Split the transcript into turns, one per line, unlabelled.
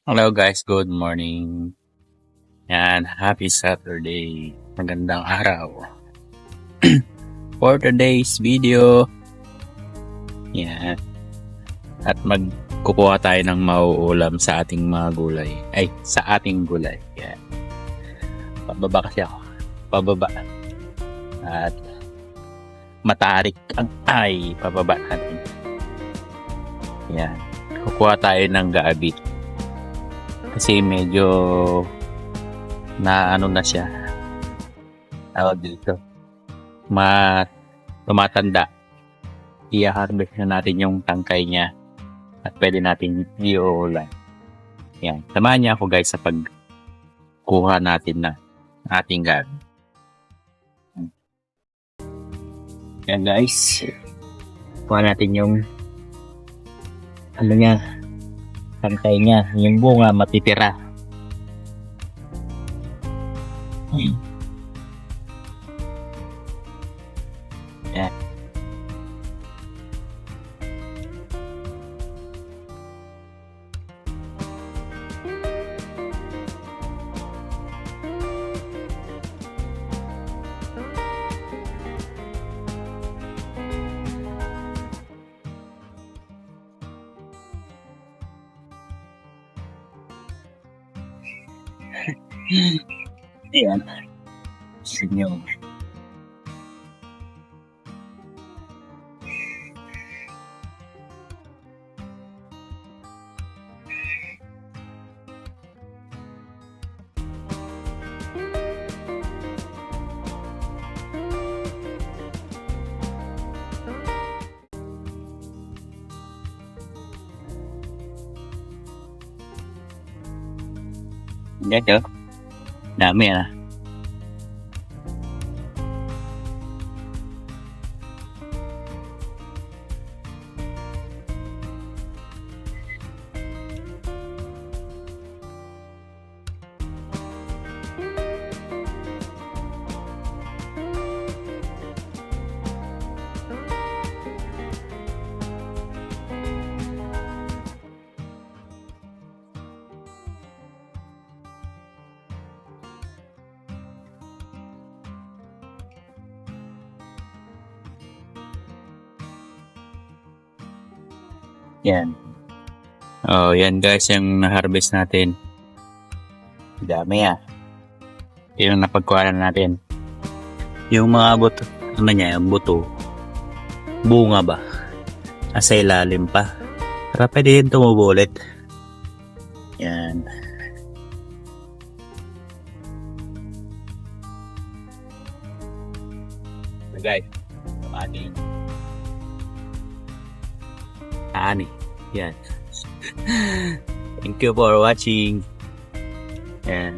Hello guys, good morning. Yan, happy Saturday. Magandang araw. For today's video, yan. At magkukuha tayo ng mauulam sa ating mga gulay. Ay, sa ating gulay. Yan. Pababa kasi ako. Pababa. At matarik ang pababa natin. Yan. Kukuha tayo ng gabi. Kasi medyo na ano na siya. Tawag dito. Tumatanda. I-harvest na natin yung tangkay niya at pwede natin i-uulan. Yan. Samahan niya ako guys sa pagkuha natin na ating gabi. Yan guys. Kuha natin yung ano niya, tangkay niya, yung bunga matitira. Yan. Ayan. Sinyo. Ganyan. Dami na. Yan. Oh, yan guys yung na-harvest natin. Dami yung napagkuhanan natin. Yung mga buto, ano niya, yung buto, bunga ba? Nasa ilalim pa. Pero pwede din tumubulit. Yan. So guys, ating ani. Yan. Thank you for watching. And